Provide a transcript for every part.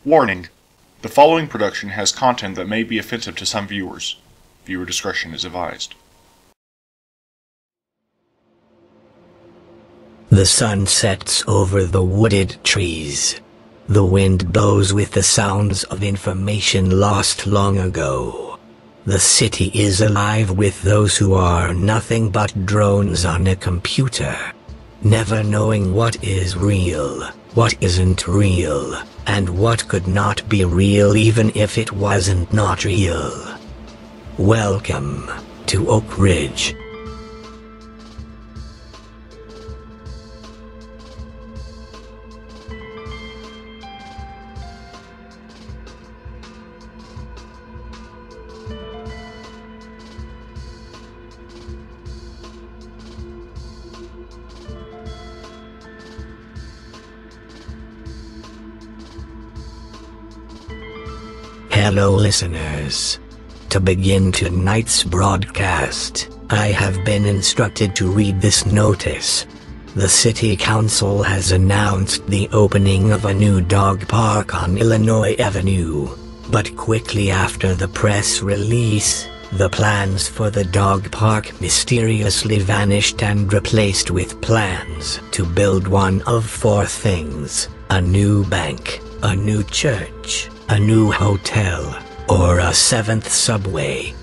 Warning: the following production has content that may be offensive to some viewers. Viewer discretion is advised. The sun sets over the wooded trees. The wind blows with the sounds of information lost long ago. The city is alive with those who are nothing but drones on a computer, never knowing what is real, what isn't real, and what could not be real even if it wasn't not real. Welcome to Oak Ridge. Hello listeners. To begin tonight's broadcast, I have been instructed to read this notice. The City Council has announced the opening of a new dog park on Illinois Avenue, but quickly after the press release, the plans for the dog park mysteriously vanished and replaced with plans to build one of four things: a new bank, a new church, a new hotel, or a seventh subway.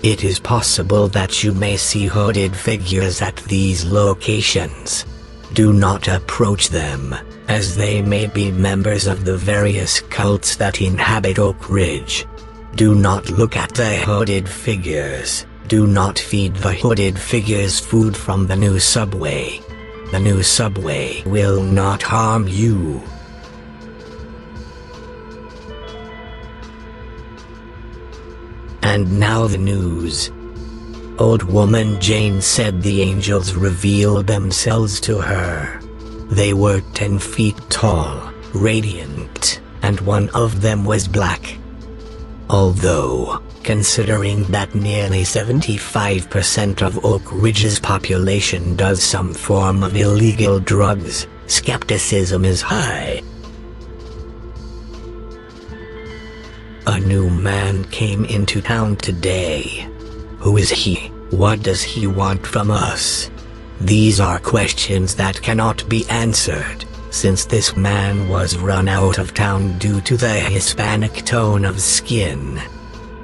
It is possible that you may see hooded figures at these locations. Do not approach them, as they may be members of the various cults that inhabit Oak Ridge. Do not look at the hooded figures. Do not feed the hooded figures food from the new subway. The new subway will not harm you. And now the news. Old woman Jane said the angels revealed themselves to her. They were 10 feet tall, radiant, and one of them was black. Although, considering that nearly 75% of Oak Ridge's population does some form of illegal drugs, skepticism is high. A new man came into town today. Who is he? What does he want from us? These are questions that cannot be answered, since this man was run out of town due to the Hispanic tone of skin.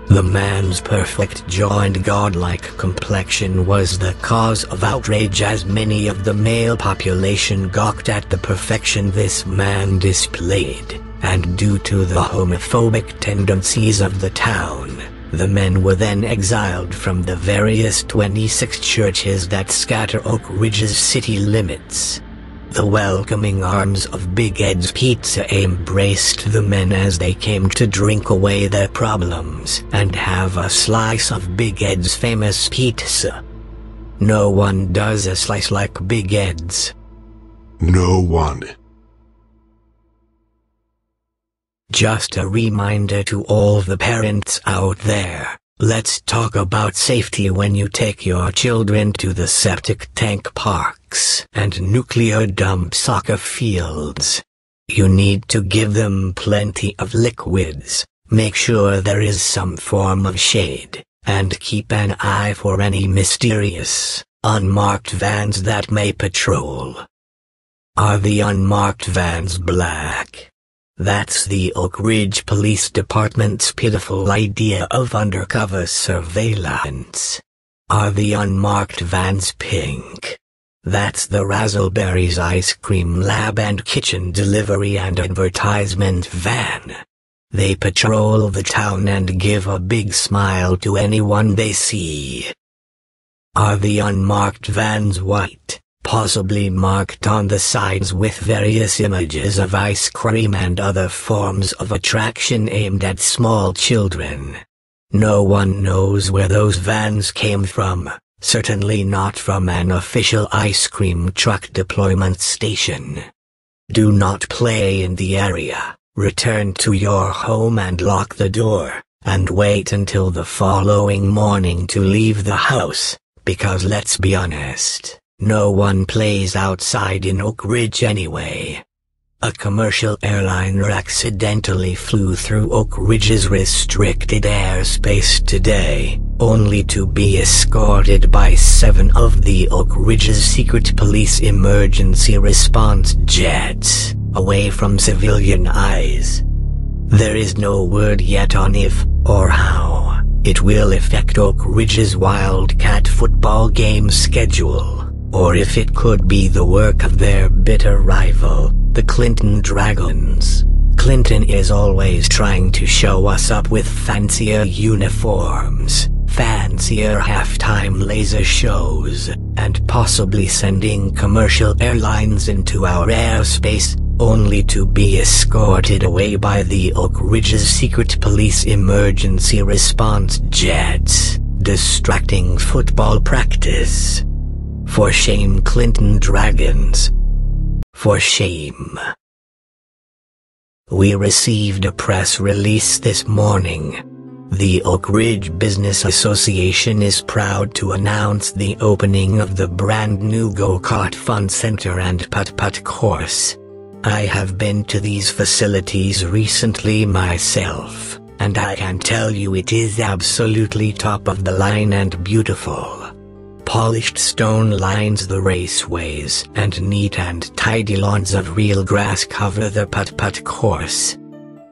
The man's perfect jaw and godlike complexion was the cause of outrage, as many of the male population gawked at the perfection this man displayed. And due to the homophobic tendencies of the town, the men were then exiled from the various 26 churches that scatter Oak Ridge's city limits. The welcoming arms of Big Ed's Pizza embraced the men as they came to drink away their problems and have a slice of Big Ed's famous pizza. No one does a slice like Big Ed's. No one. Just a reminder to all the parents out there, let's talk about safety when you take your children to the septic tank parks and nuclear dump soccer fields. You need to give them plenty of liquids, make sure there is some form of shade, and keep an eye for any mysterious, unmarked vans that may patrol. Are the unmarked vans black? That's the Oak Ridge Police Department's pitiful idea of undercover surveillance. Are the unmarked vans pink? That's the Razzleberry's ice cream lab and kitchen delivery and advertisement van. They patrol the town and give a big smile to anyone they see. Are the unmarked vans white? Possibly marked on the sides with various images of ice cream and other forms of attraction aimed at small children. No one knows where those vans came from, certainly not from an official ice cream truck deployment station. Do not play in the area, return to your home and lock the door, and wait until the following morning to leave the house, because let's be honest, no one plays outside in Oak Ridge anyway. A commercial airliner accidentally flew through Oak Ridge's restricted airspace today, only to be escorted by 7 of the Oak Ridge's secret police emergency response jets, away from civilian eyes. There is no word yet on if, or how, it will affect Oak Ridge's Wildcat football game schedule, or if it could be the work of their bitter rival, the Clinton Dragons. Clinton is always trying to show us up with fancier uniforms, fancier halftime laser shows, and possibly sending commercial airlines into our airspace, only to be escorted away by the Oak Ridge's secret police emergency response jets, distracting football practice. For shame, Clinton Dragons. For shame. We received a press release this morning. The Oak Ridge Business Association is proud to announce the opening of the brand new Go-Kart Fun Center and Putt-Putt course. I have been to these facilities recently myself, and I can tell you it is absolutely top of the line and beautiful. Polished stone lines the raceways, and neat and tidy lawns of real grass cover the putt-putt course.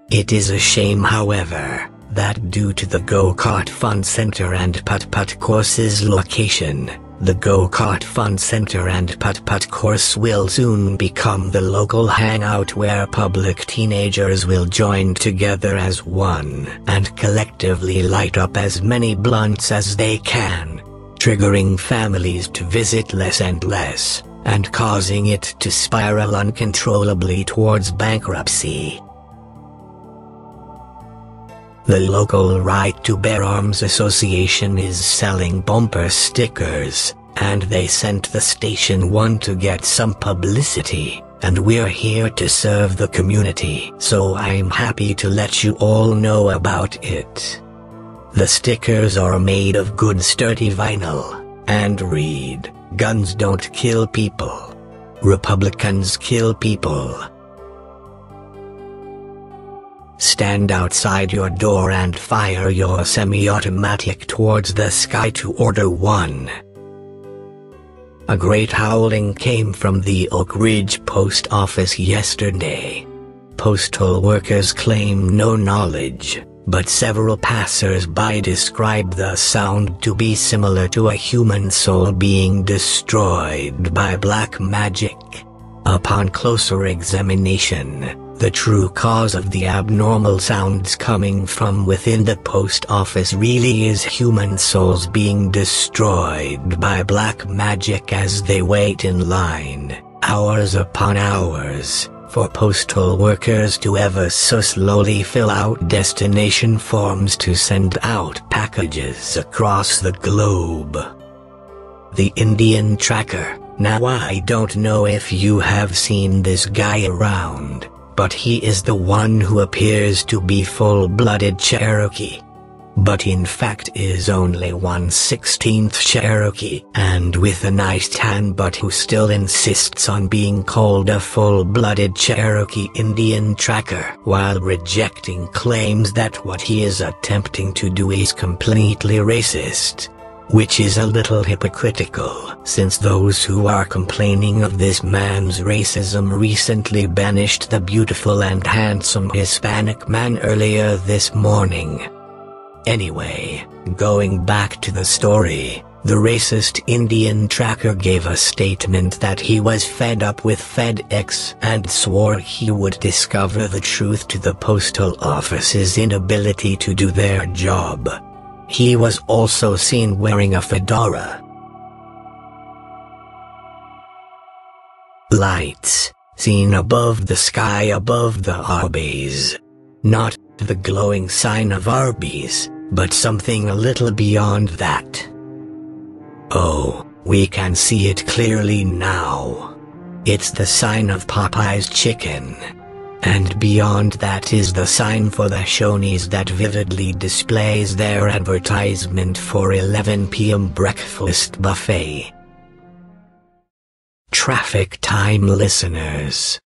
It is a shame, however, that due to the Go-Kart Fun Center and Putt-Putt course's location, the Go-Kart Fun Center and Putt-Putt course will soon become the local hangout where public teenagers will join together as one and collectively light up as many blunts as they can, triggering families to visit less and less, and causing it to spiral uncontrollably towards bankruptcy. The local Right to Bear Arms Association is selling bumper stickers, and they sent the station one to get some publicity, and we're here to serve the community, so I'm happy to let you all know about it. The stickers are made of good sturdy vinyl, and read, "Guns don't kill people. Republicans kill people." Stand outside your door and fire your semi-automatic towards the sky to order one. A great howling came from the Oak Ridge post office yesterday. Postal workers claim no knowledge, but several passers-by described the sound to be similar to a human soul being destroyed by black magic. Upon closer examination, the true cause of the abnormal sounds coming from within the post office really is human souls being destroyed by black magic as they wait in line, hours upon hours, for postal workers to ever so slowly fill out destination forms to send out packages across the globe. The Indian Tracker. Now I don't know if you have seen this guy around, but he is the one who appears to be full-blooded Cherokee, but in fact is only 1/16 Cherokee and with a nice tan, but who still insists on being called a full-blooded Cherokee Indian Tracker while rejecting claims that what he is attempting to do is completely racist. Which is a little hypocritical, since those who are complaining of this man's racism recently banished the beautiful and handsome Hispanic man earlier this morning. Anyway, going back to the story, the racist Indian Tracker gave a statement that he was fed up with FedEx and swore he would discover the truth to the postal office's inability to do their job. He was also seen wearing a fedora. Lights, seen above the sky above the Arby's. Not the glowing sign of Arby's, but something a little beyond that. Oh, we can see it clearly now. It's the sign of Popeye's chicken. And beyond that is the sign for the Shoney's that vividly displays their advertisement for 11 p.m. breakfast buffet. Traffic time listeners.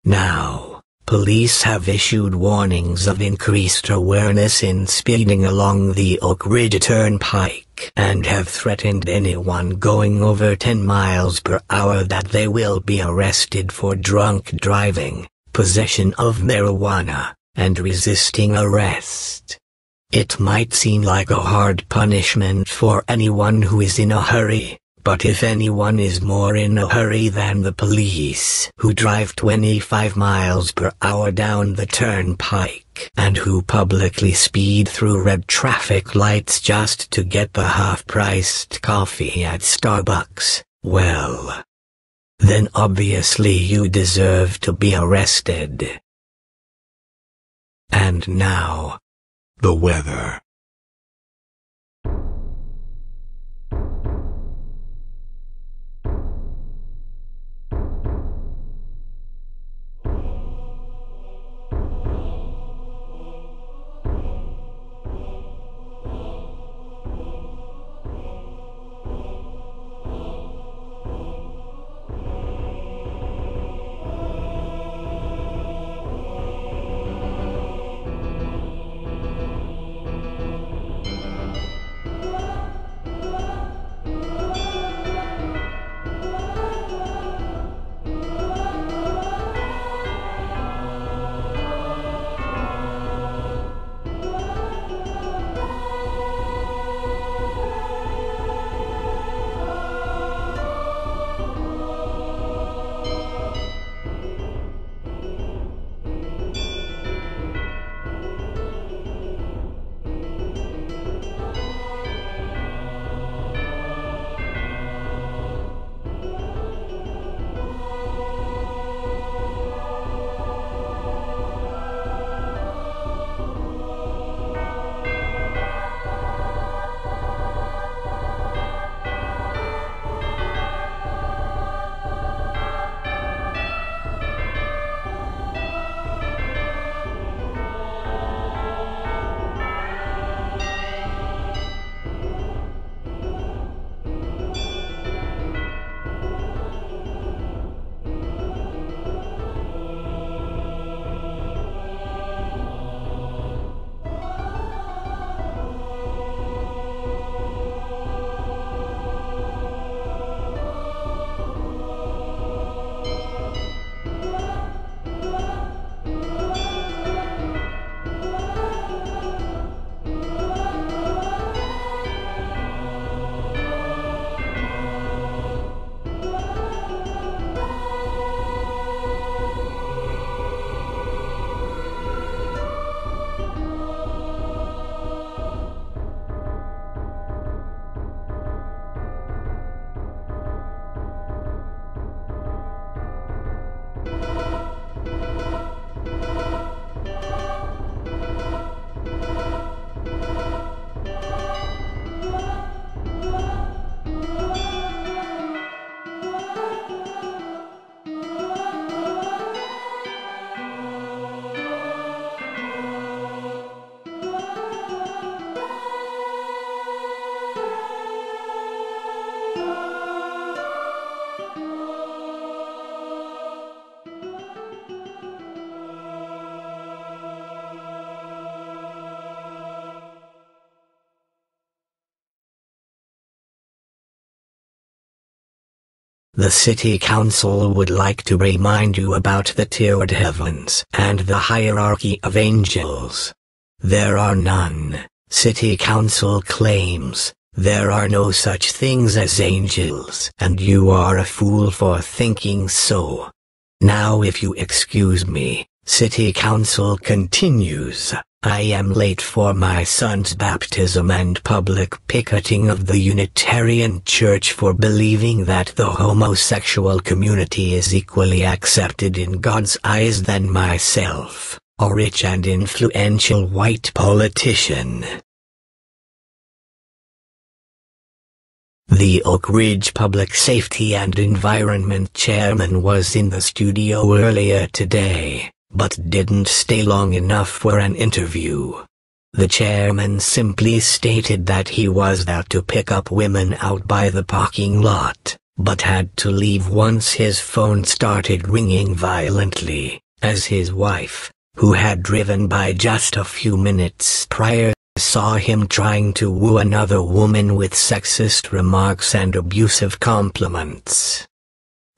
Now, police have issued warnings of increased awareness in speeding along the Oak Ridge Turnpike and have threatened anyone going over 10 miles per hour that they will be arrested for drunk driving, possession of marijuana, and resisting arrest. It might seem like a hard punishment for anyone who is in a hurry, but if anyone is more in a hurry than the police who drive 25 miles per hour down the turnpike and who publicly speed through red traffic lights just to get the half-priced coffee at Starbucks, well, then obviously you deserve to be arrested. And now, The weather. The City Council would like to remind you about the tiered heavens and the hierarchy of angels. There are none. City Council claims there are no such things as angels, and you are a fool for thinking so. Now if you excuse me, City Council continues. I am late for my son's baptism and public picketing of the Unitarian Church for believing that the homosexual community is equally accepted in God's eyes than myself, a rich and influential white politician. The Oak Ridge Public Safety and Environment Chairman was in the studio earlier today, but didn't stay long enough for an interview. The chairman simply stated that he was there to pick up women out by the parking lot, but had to leave once his phone started ringing violently, as his wife, who had driven by just a few minutes prior, saw him trying to woo another woman with sexist remarks and abusive compliments.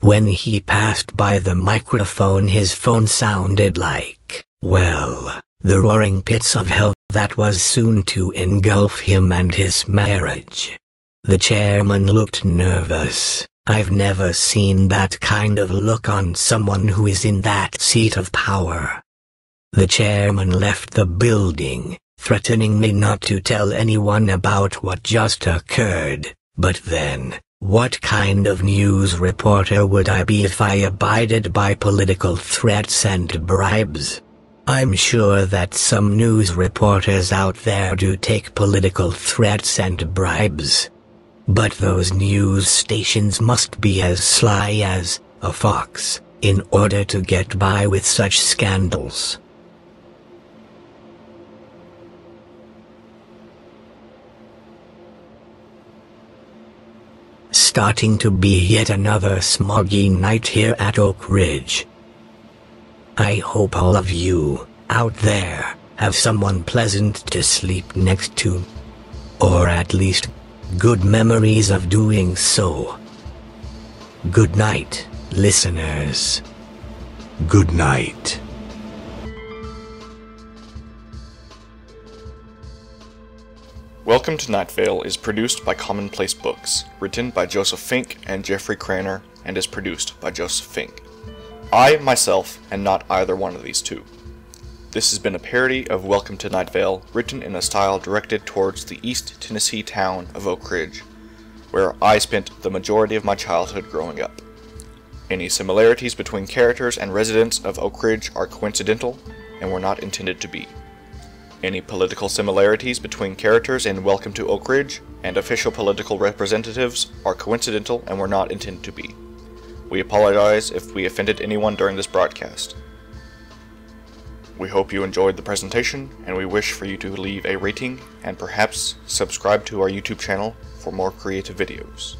When he passed by the microphone, his phone sounded like, well, the roaring pits of hell that was soon to engulf him and his marriage. The chairman looked nervous. I've never seen that kind of look on someone who is in that seat of power. The chairman left the building, threatening me not to tell anyone about what just occurred. But then, what kind of news reporter would I be if I abided by political threats and bribes? I'm sure that some news reporters out there do take political threats and bribes. But those news stations must be as sly as a fox in order to get by with such scandals. Starting to be yet another smoggy night here at Oak Ridge. I hope all of you, out there, have someone pleasant to sleep next to. Or at least, good memories of doing so. Good night, listeners. Good night. Welcome to Night Vale is produced by Commonplace Books, written by Joseph Fink and Jeffrey Cranor, and is produced by Joseph Fink. I, myself, am not either one of these two. This has been a parody of Welcome to Night Vale, written in a style directed towards the East Tennessee town of Oak Ridge, where I spent the majority of my childhood growing up. Any similarities between characters and residents of Oak Ridge are coincidental and were not intended to be. Any political similarities between characters in Welcome to Oak Ridge and official political representatives are coincidental and were not intended to be. We apologize if we offended anyone during this broadcast. We hope you enjoyed the presentation, and we wish for you to leave a rating and perhaps subscribe to our YouTube channel for more creative videos.